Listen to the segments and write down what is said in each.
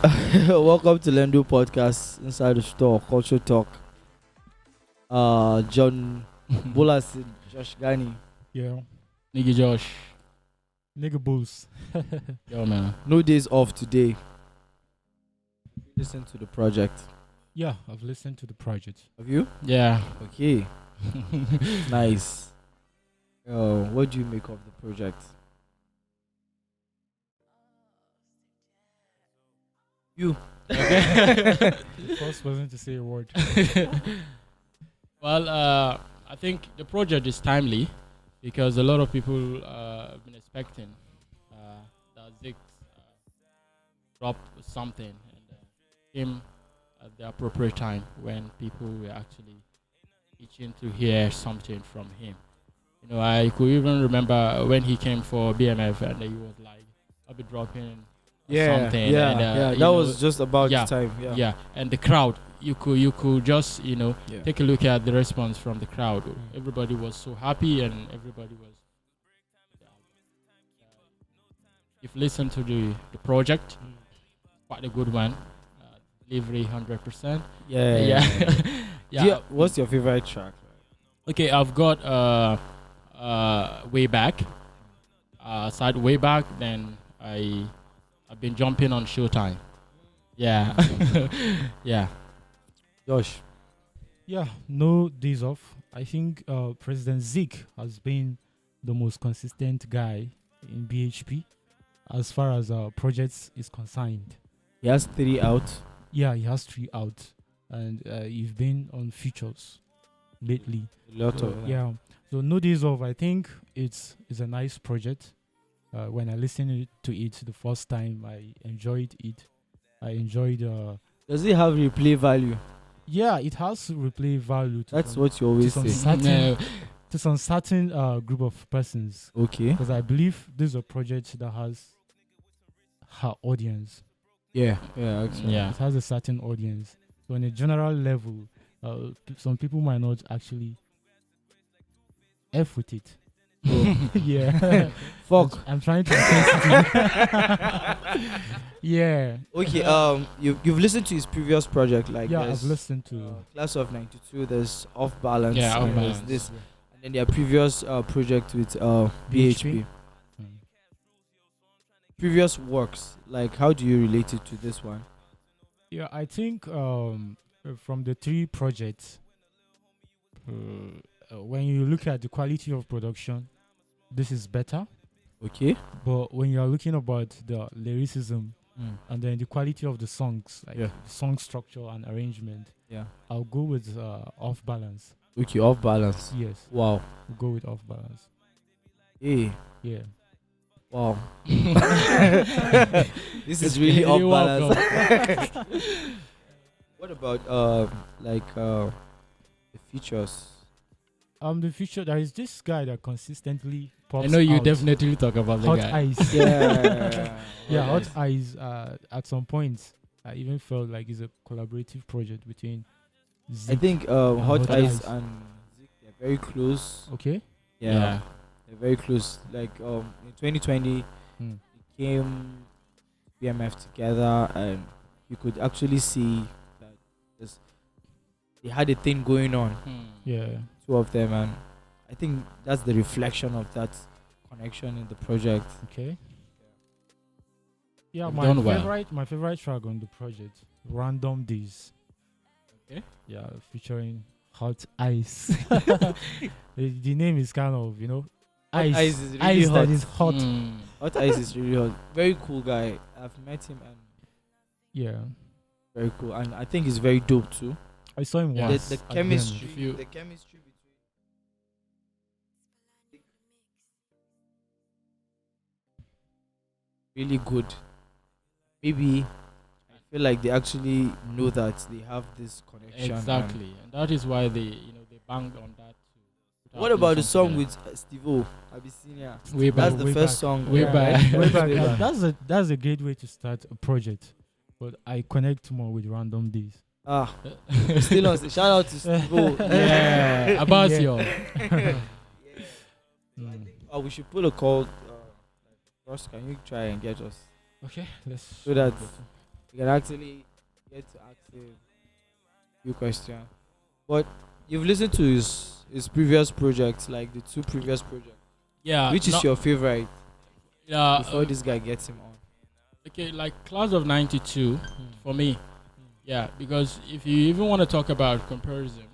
Welcome to Lendo Podcast Inside the Store, Culture Talk. John Bolasin, Josh Gani. Yeah, Nigga Josh. nigga bulls. Yo, man. No days off today. Listen to the project. Yeah, I've listened to the project. Have you? Yeah. Okay, nice. What do you make of the project? You. The first person to say a word. Well, I think the project is timely because a lot of people have been expecting that Zix dropped something and came at the appropriate time when people were actually itching to hear something from him. You know, I could even remember when he came for BMF and he was like, "I'll be dropping something." Yeah, and, yeah. you That know, was just about yeah, the time. yeah, and the crowd, you could just Yeah. take a look at the response from the crowd. Everybody was so happy and everybody was if you listen to the project, quite a good one. Delivery 100%. Yeah. Yeah. What's your favorite track? Okay, I've got way back, side way back. Then I've been jumping on Showtime. Yeah, yeah. Josh. Yeah, no days off. I think President Zeke has been the most consistent guy in BHP as far as projects is concerned. He has 3 out. Yeah, he has 3 out, and you've been on features lately. A lot So, of them. yeah. So no days off. I think it's a nice project. When I listened to it the first time, I enjoyed it. I enjoyed. Does it have replay value? Yeah, it has replay value. That's some, what you always some say. certain No, to some certain group of persons, Okay. because I believe this is a project that has her audience. Yeah. Yeah. Actually. yeah. It has a certain audience. So on a general level, some people might not actually f with it. Yeah. Fuck. I'm trying to be sensitive. Yeah. Okay. You've listened to his previous project, like Yeah, there's, I've listened to. Class of '92. There's Off Balance. Yeah, Off and there's Balance. this, and then their previous project with BHP. Mm. Previous works. Like, how do you relate it to this one? Yeah, I think from the 3 projects, when you look at the quality of production, this is better. Okay. But when you're looking about the lyricism Mm. and then the quality of the songs, like Yeah. the song structure and arrangement, Yeah. I'll go with Off Balance. Okay. Off Balance. Yes, Wow. I'll go with Off Balance. Hey. Yeah. Wow. This is You're really off balance. welcome. What about the features? The future, there is this guy that consistently pops I know you out definitely talk about the Hot guy. Eyes. Yeah. Yeah, Hot Eyes. At some point, I even felt like it's a collaborative project between I Zeke. think Hot Hot Eyes Eyes. and Zeke, they're very close. Okay. Yeah, they're very close. Like in 2020, Hmm. they came BMF together, and you could actually see that they had a thing going on, Yeah. 2 of them, and I think that's the reflection of that connection in the project. Okay. Yeah, You've my done well. favorite track on the project, Random Days. Okay. Yeah, featuring Hot Ice. The name is kind of, Hot ice. Eyes is really Ice hot. that is hot. Hot Eyes is really hot. Very cool guy. I've met him and Yeah. very cool, and I think he's very dope too. I saw him Yeah. once. The at chemistry, If you- the chemistry between really good. Maybe I feel like they actually know that they have this connection. and- Exactly, and that is why they banged on that. to put What out about the this song together. with Steve-O, Abyssinia? Way That's back? the way first back. song. Way yeah, back. right? Way back. Way back. That's a great way to start a project. But I connect more with Random Days. Ah, still on. Shout out to Steve-O. Yeah, about Yeah. your. Mm. Oh, we should put a call. Ross, can you try and get us Okay, let's. so that You can actually get to ask him a few questions. But you've listened to his previous projects, like the two previous projects. Yeah, Which is no, your favorite yeah. before this guy gets him on? Okay, like Class of '92 Hmm. for me. Yeah, because if you even want to talk about comparison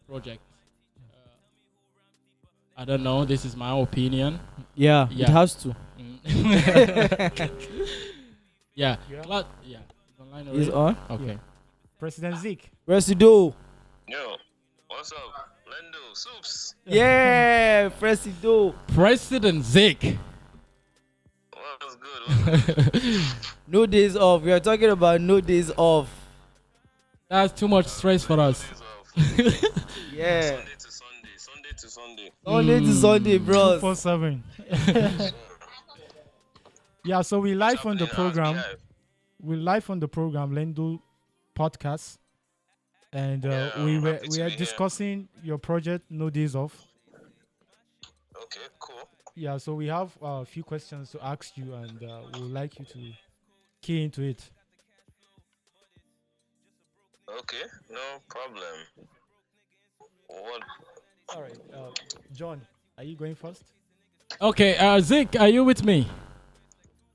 project, I don't know. This is my opinion. Yeah, it Yeah. has to. Mm. Yeah. Yeah. Yeah. It's online He's already. on. Okay. President Zeke. Presido. Yo, what's up? Lendo, Soups. Yeah, Presido. President Zeke. What's good? What's good? No days off. We are talking about no days off. That's too much stress for us. Days off. Yeah. Sunday to Sunday. Sunday to Sunday. Sunday to Sunday, bros. 247. Yeah, so we live on the program. We live on the program Lendo podcast, and Yeah, we I'm were happy we to are be here. discussing your project No Days Off. Okay, cool. Yeah, so we have a few questions to ask you, and we would like you to key into it. Okay, no problem. What? All right, John, are you going first? Okay, Zeke, are you with me?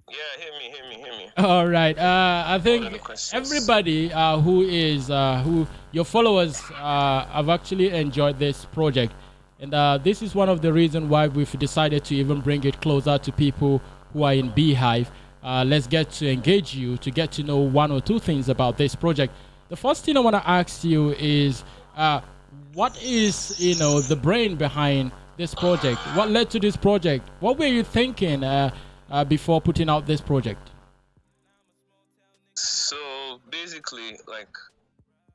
Yeah, hear me. All right. I What are the think questions? everybody who your followers have actually enjoyed this project, and this is one of the reasons why we've decided to even bring it closer to people who are in Beehive. Let's get to engage you to get to know one or two things about this project. The first thing I want to ask you is, what is the brain behind this project? What led to this project? What were you thinking before putting out this project? So basically, like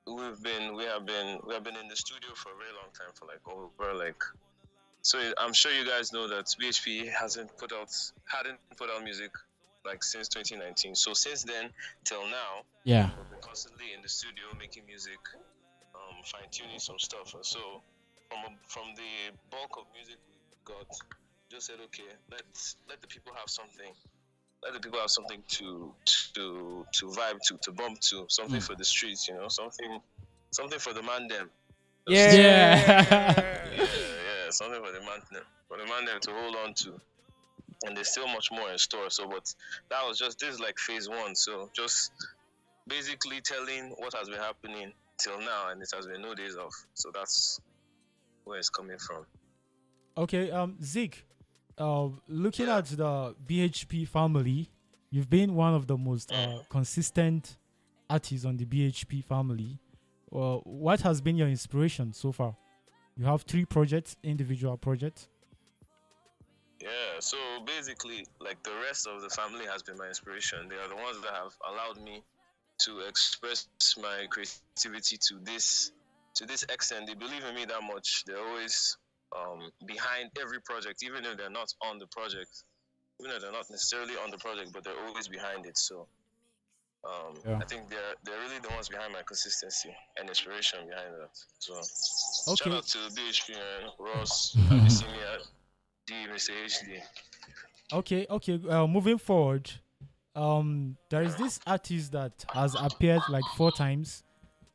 we have been in the studio for a very long time, for like over like. So I'm sure you guys know that BHP hadn't put out music like since 2019. So since then till now, Yeah. we've been constantly in the studio making music, fine tuning some stuff. And so from the bulk of music we got, just said okay, let the people have something. Let the people have something to vibe to bump to, something for the streets, something for the man them. Yeah. Yeah, something for the man them to hold on to. And there's still much more in store. So, but that was just this is like phase one. So, just basically telling what has been happening till now, and it has been no days off. So that's where it's coming from. Okay, Zeke, looking Yeah. at the BHP family, you've been one of the most consistent artists on the BHP family. What has been your inspiration so far? You have 3 projects, individual projects. Yeah, so basically, like the rest of the family has been my inspiration. They are the ones that have allowed me to express my creativity to this extent. They believe in me that much. They're always behind every project, even if they're not on the project, even if they're not necessarily on the project, but they're always behind it. So Yeah. I think they're really the ones behind my consistency and inspiration behind that. So shout Okay. out to BHP and Ross, Abyssinia, D, Mr. HD. Okay. Moving forward, there is this artist that has appeared like 4 times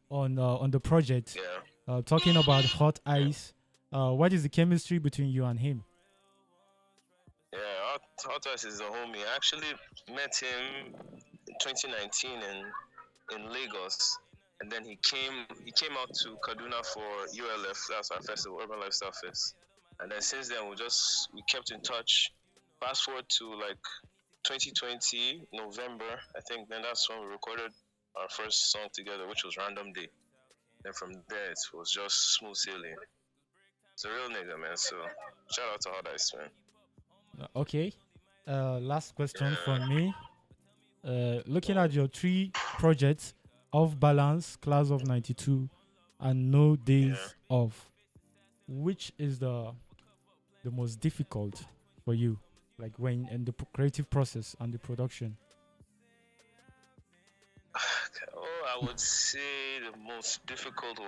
on the project, Yeah. talking about Hot Ice. What is the chemistry between you and him? Yeah, Hot Ice is a homie. I actually met him in 2019 in Lagos, and then he came out to Kaduna for ULF. That's our festival, Urban Lifestyle Fest. And then since then we kept in touch. Fast forward to like 2020 November, I think. Then that's when we recorded our first song together, which was Random Day. Then from there it was just smooth sailing. It's a real nigga, man. So shout out to Hot Ice, man. Okay. Last question from me. Looking at your 3 projects, Off Balance, Class of '92, and No Days Off, which is the most difficult for you, like when in the creative process and the production? Oh, I would say the most difficult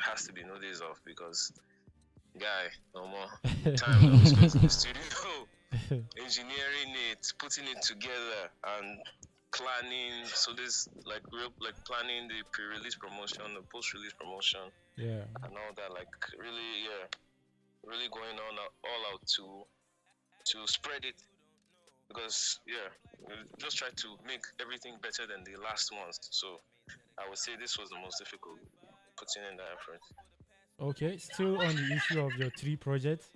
has to be No Days Off because guy, no more time that we spent in the studio, engineering it, putting it together, and planning. So this like real like planning the pre-release promotion, the post-release promotion, Yeah. and all that. Like really, yeah, really going on all out to spread it because yeah, we just try to make everything better than the last ones. So I would say this was the most difficult, putting in the effort. Okay. Still on the issue of your three projects.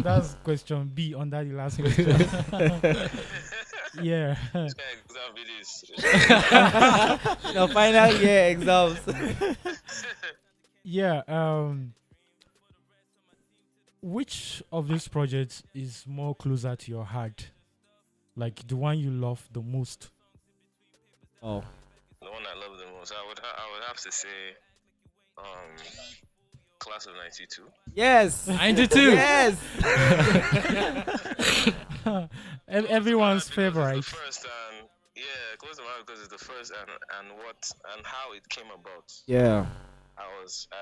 That's question B under the last question. Yeah. This kind of exam videos. No, final year exams. Yeah. Which of these projects is more closer to your heart? Like the one you love the most? Oh, The one I love the most, I would have to say, um, class of '92. yes. 92. Yes. Everyone's Because it's favorite. the first, and yeah, close to mind because it's the first, and how it came about. Yeah. I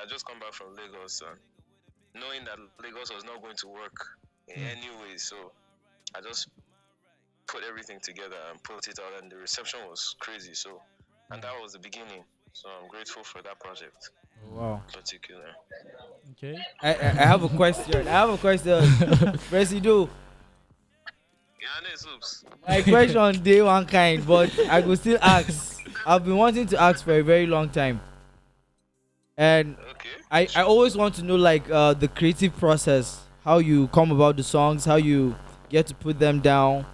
had just come back from Lagos, and knowing that Lagos was not going to work in Hmm. any way, so I just put everything together and put it out, and the reception was crazy. So, and that was the beginning. So I'm grateful for that project Wow. in particular. Okay. I have a question. I have a question. Presido, Yeah, and it's oops. my question day one kind, but I will still ask. I've been wanting to ask for a very long time. And Okay. I always want to know like the creative process, how you come about the songs, how you get to put them down,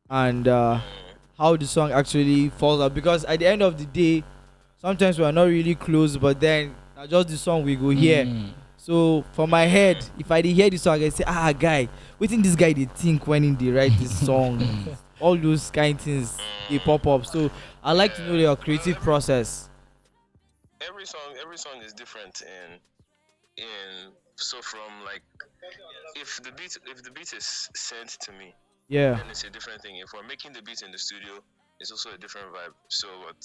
and how the song actually falls out. Because at the end of the day, sometimes we are not really close, but then just the song we go hear. Mm. So for my head, if I dey hear the song, I say, guy, wetin this guy dey think when he dey write this song? All those kind things they pop up. So I like to know your creative process. Every song is different in so from like if the beat is sent to me, Yeah, then it's a different thing. If we're making the beat in the studio, it's also a different vibe. So what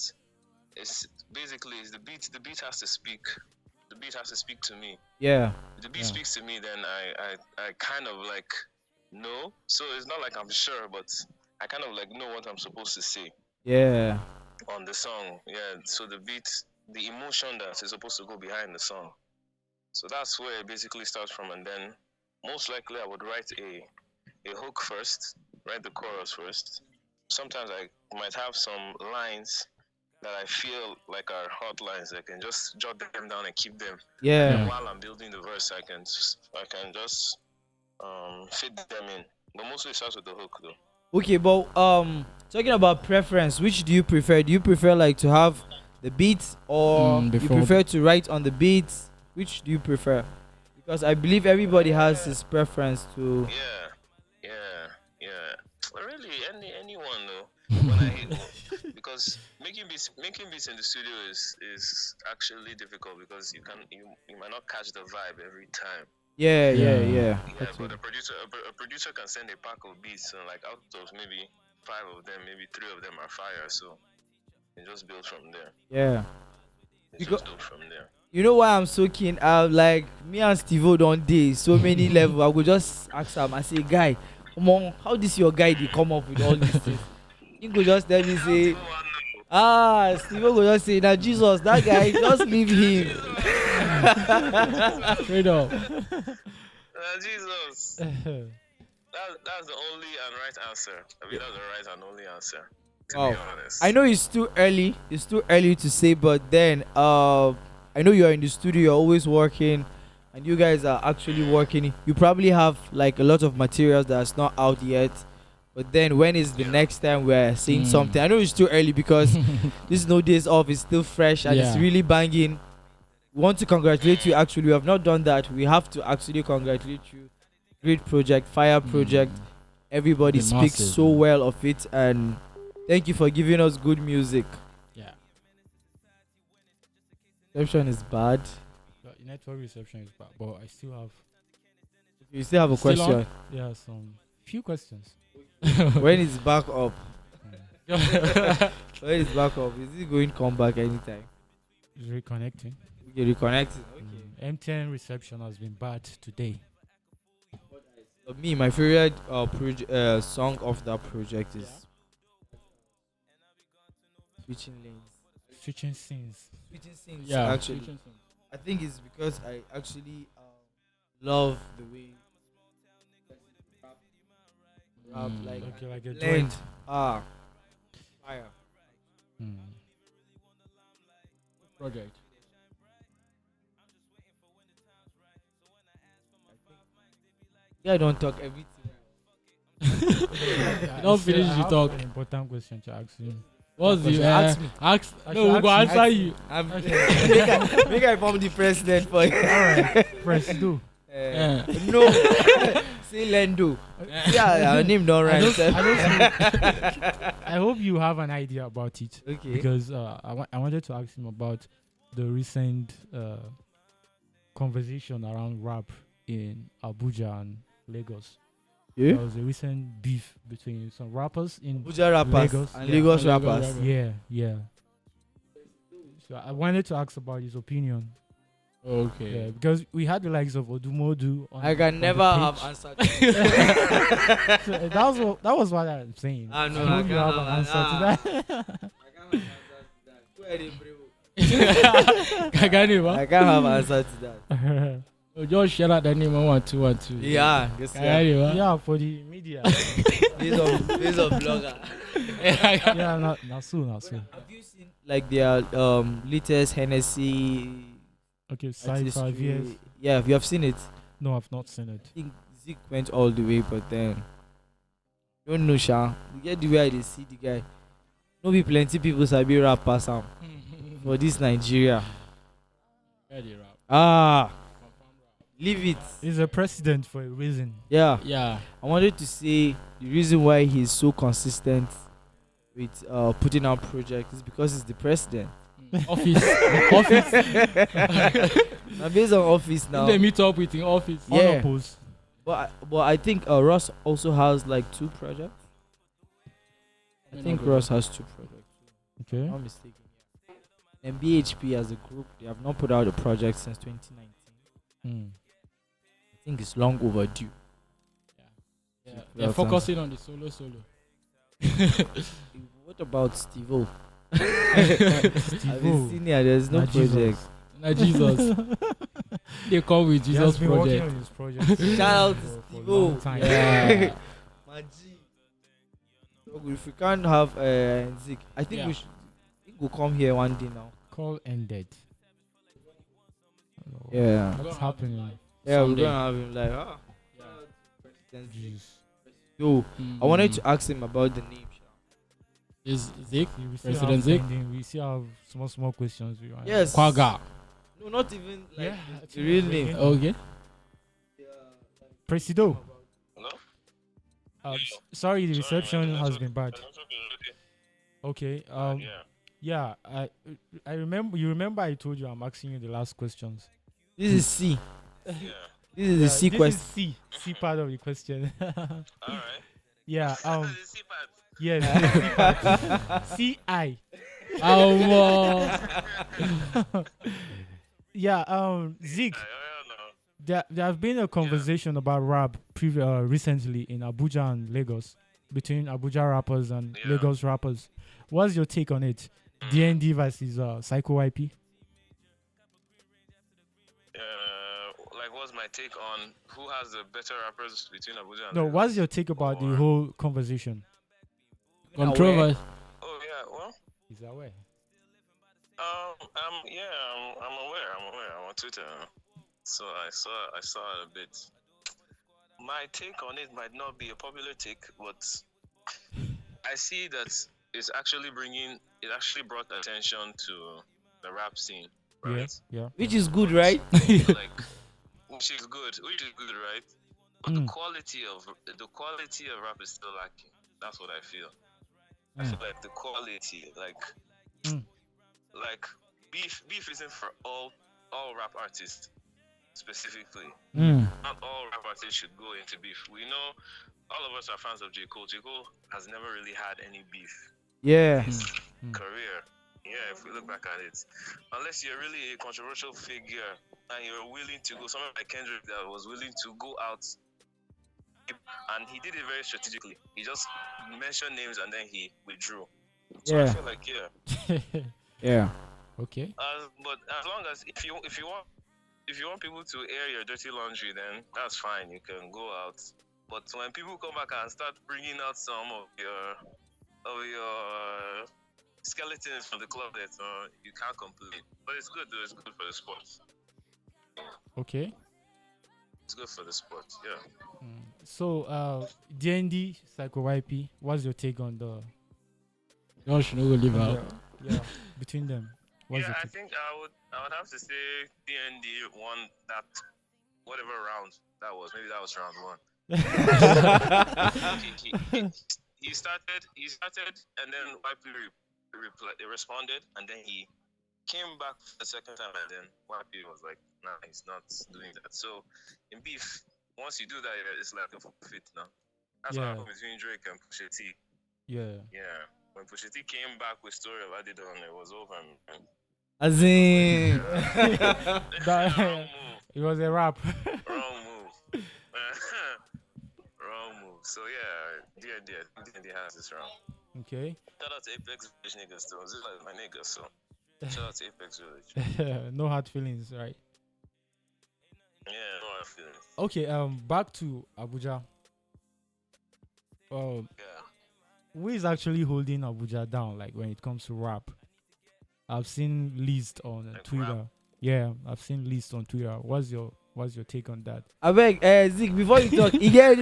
it's basically is the beat has to speak. The beat has to speak to me. yeah, If the beat Yeah. speaks to me, then I kind of like know. So it's not like I'm sure, but I kind of like know what I'm supposed to say yeah, on the song. Yeah. So the beat, the emotion that is supposed to go behind the song. So that's where it basically starts from, and then most likely I would write a hook first, write the chorus first. Sometimes I might have some lines that I feel like are hot lines. I can just jot them down and keep them. yeah. And while I'm building the verse, I can just fit them in. But mostly it starts with the hook though. Okay, but talking about preference, which do you prefer? Do you prefer like to have the beats, or you Before- prefer to write on the beats? Which do you prefer? Because I believe everybody has his preference to. Yeah. Well, really, anyone though. When because making beats in the studio is actually difficult because you might not catch the vibe every time. Yeah, yeah, Yeah. yeah. Yeah, but a producer can send a pack of beats, and like out of maybe 5 of them, maybe 3 of them are fire. So you just build from there. Yeah. You Because just build from there. you know why I'm so keen? Like me and Steve don't day so many level. I would just ask him. I say, guy, come on, how this your guy they come up with all these things? He go just tell me say, Steve go just say, now Jesus, that guy, just leave him. Straight up. Jesus. That's the only and right answer. I mean, that's the right and only answer. To Wow. be honest. I know it's too early. It's too early to say, but then I know you're in the studio. You're always working, and you guys are actually working. You probably have like a lot of materials that's not out yet. But then when is the Yeah. next time we're seeing Mm. something? I know it's too early because this No Days Off is still fresh and it's Yeah. really banging. We want to congratulate you. Actually, we have not done that. We have to actually congratulate you. Great project, fire project. Everybody Been speaks massive, so man. well of it, and thank you for giving us good music. Yeah. Reception is bad. The network reception is bad, but I still have You still have a Still on? question. some few questions. When it's back up? Mm. When it's back up? Is it going to come back anytime? It's reconnecting. We can reconnect it. MTN reception has been bad today. Me, my favorite song of that project is switching lanes, Switching scenes. switching scenes. Yeah, Actually, switching things. I think it's because I actually love the way rap like Mm. Okay, like a blend. joint. Ah, fire. Mm. Project. Yeah, I don't talk everything. Don't Still, finish I the have talk. an important question to ask you. What's the Ask me. ask? I No, we should go ask you. answer you. I'm Okay. make I form the president for you. Alright, Presido. Yeah. No, say Lendo. Yeah, our name don't I rhyme. don't- sef. I hope you have an idea about it Okay. because I wanted to ask him about the recent conversation around rap in Abuja and Lagos. There was a recent beef between some rappers in Abuja rappers Lagos. and Yeah. Lagos And Lagos rappers. rappers. Yeah. So I wanted to ask about his opinion. Yeah, Okay. because we had the likes of Odumodu. I can on never the have page. answered. So, that was what I'm saying. Ah, no, I I hope you can't have an have- answer to that. I can't have answer to that. Go ahead, bro. Kagani, I can't have answer to that. Just share out the name 1212. Yeah, guess yeah. Kagani, Yeah, for the media. Based on blogger. Yeah, not soon. Have you seen like their latest Hennessy? Okay, artistry? 5 years. Yeah, you have seen it. No, I've not seen it. I think Zeke went all the way, but then don't know, Sha. You get the way they see the guy. No be plenty people sabi rap pass am for this Nigeria. Ready, rap. Ah, leave it. He's a president for a reason. Yeah, Yeah. I wanted to say the reason why he's so consistent with putting out projects is because he's the president. Office. Now based on office now. They meet up with in office. Yeah. Unopposed. But I think Ross also has like 2 projects. I think Ross has 2 projects. Okay. If I'm not mistaken. Yeah. And BHP as a group, they have not put out a project since 2019. Hmm. I think it's long overdue. Yeah. Well They're done. focusing on the solo. What about Steve-O? I've been seeing here, there's no Na project. Jesus. Now Jesus. They come with He has Jesus been working project. on his project. Shout out to for a Steve-O. long time. Yeah. My G. So if we can't have Zeke, I think Yeah. we should. He will come here one day now. Call ended. Yeah. What's happening? Yeah, Someday. we're gonna have him like Yeah. President Zeke. Jeez. So I wanted to ask him about the name. Sha. Is Zeke? See, we still President have Zeke? pending- We still have small questions. We want. Yes. Kwaga. No, not even like Yeah, the real name. yeah. Okay. Presido. Hello? Sorry, the Sorry, reception man, has that's been bad. That's okay. Okay. Yeah. Yeah. I remember. You remember I told you I'm asking you the last questions. This is C. Yeah. This is the C This question. is C part of the question. All right. Yeah. The C part. Yes. C I. Yeah. Zeke. There have been a conversation about rap recently in Abuja and Lagos between Abuja rappers and Yeah. Lagos rappers. What's your take on it? DND versus Psycho YP? Like, what's my take on who has the better rappers between Abuja and No, Lagos? what's your take about the Or- whole conversation? Controversy. Oh yeah, well, Is that way? I'm aware. I'm on Twitter, so I saw it a bit. My take on it might not be a popular take, but I see that it actually brought attention to the rap scene, right? Yeah. Which is good, right? Like, which is good, right? But the Mm. quality of rap is still lacking. That's what I feel. I Mm. feel like the quality, Mm. like beef isn't for all rap artists specifically. Mm. Not all rap artists should go into beef. We know all of us are fans of J. Cole. J. Cole has never really had any beef Yeah. in his Mm. career. Yeah, if we look back at it. Unless you're really a controversial figure and you're willing to go, someone like Kendrick that was willing to go out, and he did it very strategically. He just mentioned names and then he withdrew. So I Yeah. feel like yeah. Yeah. Okay. But as long as if you want people to air your dirty laundry, then that's fine. You can go out. But when people come back and start bringing out some of your skeletons from the closet, you can't complain. But it's good though. It's good for the sport. Okay. It's good for the sport. Yeah. So, D&D Psycho YP, what's your take on the Josh, no go leave on out. yeah between them? What's Yeah, your I take? think I would have to say DND won that whatever round that was. Maybe that was round one. He started and then YP responded and then he came back for the second time and then YP was like, nah, he's not doing that. So in beef, once you do that, it's like a fit now. That's what Yeah. happened between Drake and Pusha T. Yeah. Yeah. When Pusha T came back with Story of Adidon, it was over, man. As in. That- Wrong move. it was a rap. Wrong move. Wrong move. So yeah, D&D has this round. Okay. Shout out to Apex Village niggas too. This is like my niggas, so shout out to Apex Village. No hard feelings, right? Yeah, no hard feelings. Okay. Back to Abuja. Um, Yeah. who is actually holding Abuja down? Like when it comes to rap, I've seen lists on Like Twitter. rap? Yeah, I've seen lists on Twitter. What's your take on that? I beg, Zeke, before you talk, you get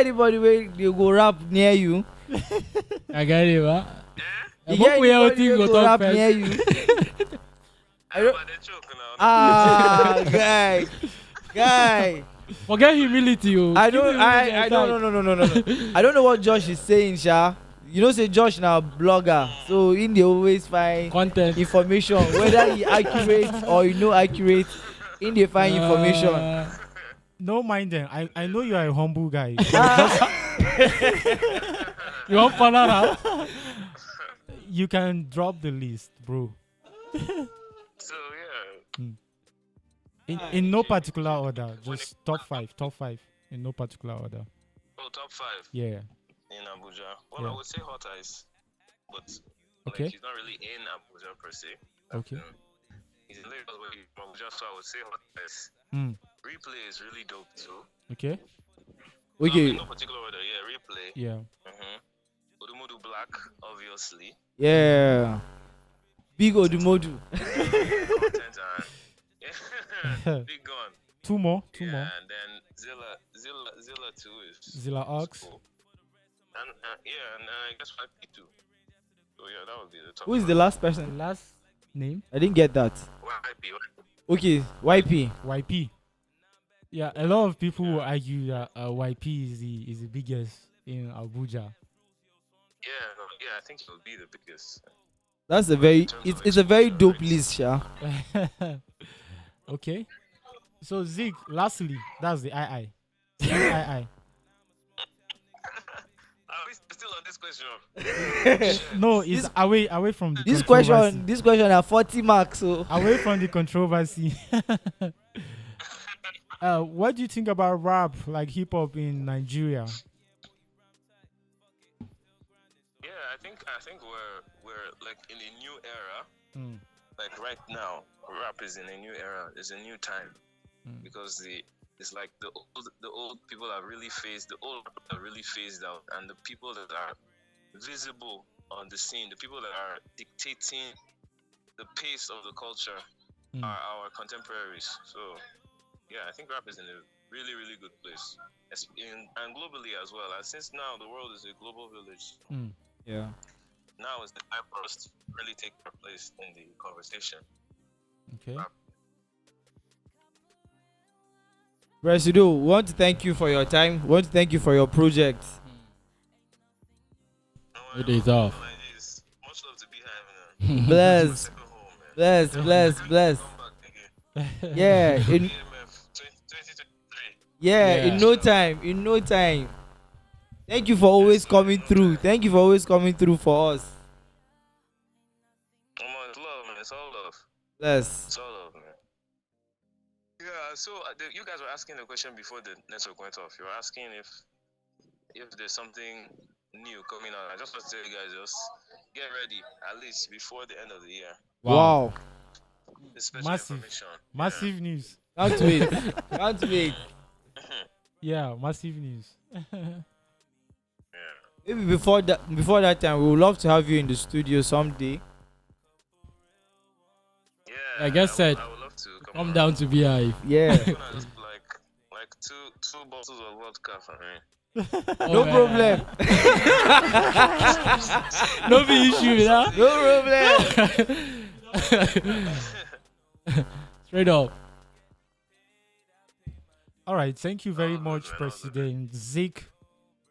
anybody where you go rap near you? I get it, man. You get anybody where go rap near you? I don't. But they choke now. Ah, guy. Forget humility, you. I don't. I don't. No. I don't know what Josh is saying, Sha. You know, say Josh now blogger, so in they always find Content. information, whether he accurate or you know accurate. In they find information. No mind them. I know you are a humble guy. You want corner out? You can drop the list, bro. So yeah. In no particular order, just top five in no particular order. Oh, top 5 Yeah. in Abuja. Well, Yeah. I would say Hot Ice, but Okay. like, he's not really in Abuja per se. Okay. He's in Lagos, but he's from Abuja, so I would say Hot Ice. Mm. Replay is really dope too. Okay. Okay. In no particular order, yeah. Replay. Yeah. Udumudu Black, obviously. Yeah. Big Odumodu. Content and Big Gun. Two more. Yeah, and then Zilla too is Zilla Ox. cool. And yeah, and I guess 5P too. So yeah, that would be the top. Who is the last The person? last name? I didn't get that. 5P. Okay, YP. YP. Yeah, a lot of people will argue that YP is the biggest in Abuja. Yeah, I think it will be the biggest. That's a very. It's a very dope list, Sha. Okay. So Zig, lastly, that's the II. II. Are we still on this question? No, it's away from the This controversy. question are 40 marks. So Away from the controversy. What do you think about rap, like hip hop in Nigeria? Yeah, I think we're like in a new era. Mm. Like right now, rap is in a new era. It's a new time because it's like the old people have really phased out, and the people that are visible on the scene, the people that are dictating the pace of the culture are our contemporaries. So yeah, I think rap is in a really, really good place, and globally as well. And since now the world is a global village, yeah. now is the time for us to really take our place in the conversation. Okay. Presido, we want to thank you for your time. We want to thank you for your project. It is off. Much love to be having. Bless. Second home, man. Bless. Come back again. Yeah, in 2023. in no time. Thank you for always coming through. Thank you for always coming through for us. Come on, it's love, man. It's all love. Bless. It's all love, man. Yeah. So you guys were asking the question before the network went off. You were asking if there's something new coming out. I just want to tell you guys, just get ready at least before the end of the year. Wow. This special Massive. information. Massive news. Can't wait. Can't wait. Yeah, massive news. Yeah. Maybe before that time, we would love to have you in the studio someday. Yeah. I guess I said, would love to come Come around. down to BI. Yeah. Gonna just like two bottles of vodka for me. No problem. No be issue, yeah. No problem. Straight up. All right, thank you very Oh, much, good, man. President Zeke.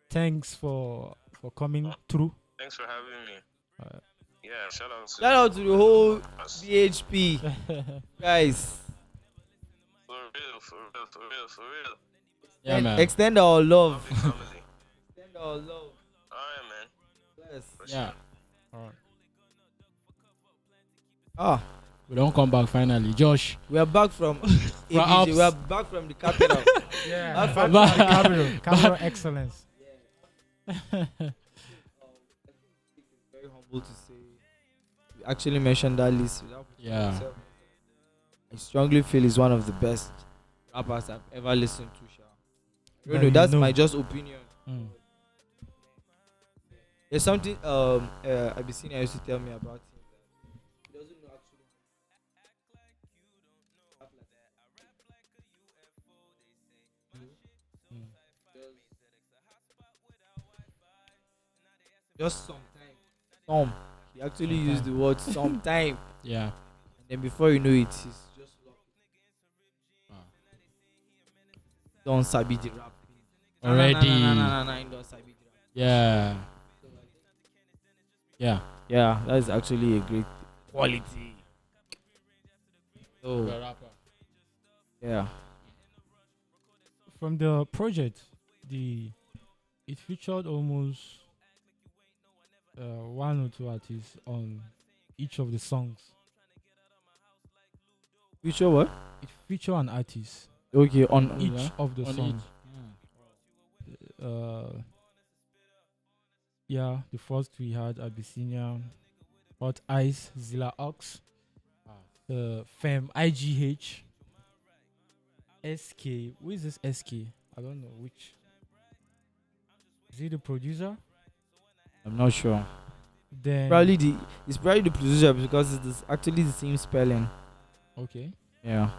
Thanks for coming through. Thanks for having me. Uh, Yeah, shout out to Shout out to the whole us. BHP guys. For real. Yeah, man. Extend our love. Lovely family. Extend our love. Alright, man. Yes. For Yeah. sure. all right. Ah, We don't come back finally. Josh. we are back from ABJ. Alps. We are back from the capital. Yeah, That's back fine. to the capital excellence. Very humble to say. We actually mentioned that list without putting Yeah. myself. I strongly feel he's one of the best rappers I've ever listened to. Sha. I don't That know, you that's know. my just opinion. Mm. There's something Abyssinia used to tell me about him that he doesn't know actually. Mm. Just sometimes. He actually used the word sometime. Yeah. And then before you know it, he's just Wow. don't sabi the rap. Already. He don't sabi the rap. Yeah. Yeah. Yeah, that is actually a great quality. So You're a rapper. yeah. From the project, it featured almost one or two artists on each of the songs. Future what? It featured an artist Okay, on on each yeah. of the On songs. Yeah, the first we had Abyssinia, Hot Ice, Zilla Ox, Fem, IGH, SK. Who is this SK? I don't know which. Is he the producer? I'm not sure. Then It's probably the producer because actually the same spelling. okay. Yeah.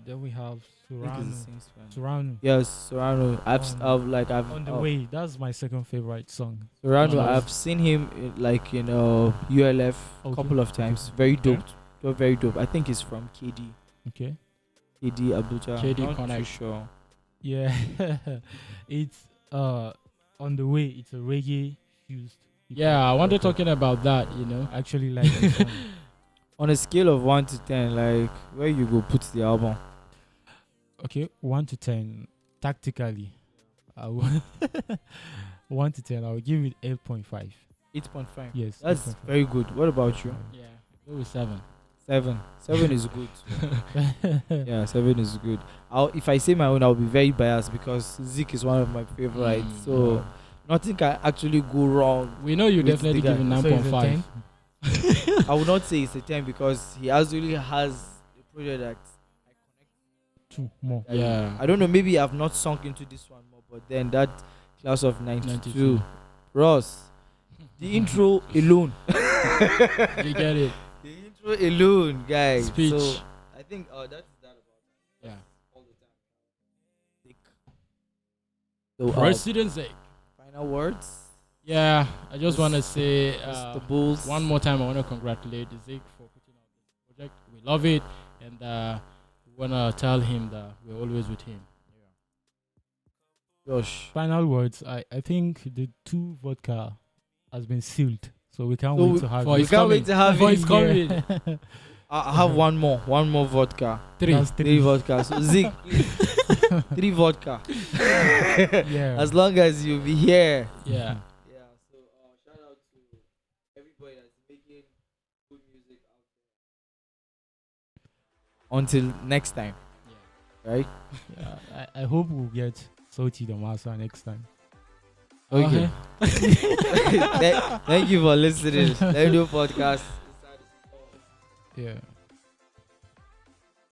Then we have I think it's the Surano. same spelling. Surano. Yes, Serrano. I've On the way. That's my second favorite song. Serrano. Nice. I've seen him like in ULF a Okay. couple of times. Very Okay. dope. Very dope. I think he's from KD. Okay. KD Abuja. KD Not too Connect. sure. Yeah. It's on the way. It's a reggae fused. Yeah, I wanted Okay. talking about that, you know. I actually like this song. On a scale of 1 to 10, like where you go put the album? Okay, 1 to 10. Tactically, I will 1 to 10. I will give it 8.5. 8.5. Yes, That's 8.5. very good. What about you? Yeah. Go with 7. 7. 7 is good. Yeah, 7 is good. If I say my own, I'll be very biased because Zeke is one of my favorites. So nothing can actually go wrong. We know you With definitely the guy. give it So it's a 9.5. 10? I would not say it's a 10 because he actually has a project that 2 more. Yeah. I don't know, maybe I've not sunk into this one more, but then that class of 92, 92. Ross, the intro alone. You get it. The intro alone, guys. Speech. So I think that is that about Yeah. all the time. So President Zeke. final words. Yeah, I just want to say Mr. Bulls. one more time, I want to congratulate Zeke for putting out this project. We love it, and we want to tell him that we're always with him. Josh. Final words. I think the 2 vodka has been sealed, so we can't So wait we- to have For it. We it's can't coming. wait to have For it. it's coming. I have one more vodka. 3. That's 3 3. vodka. So Zeke, 3 vodka. Yeah. As long as you be here. Yeah. Yeah, so shout out to everybody that's making good music out there. Until next time, right? Yeah, I hope we'll get Salty the Massa next time. Okay. Thank you for listening. Let me do podcast. Yeah.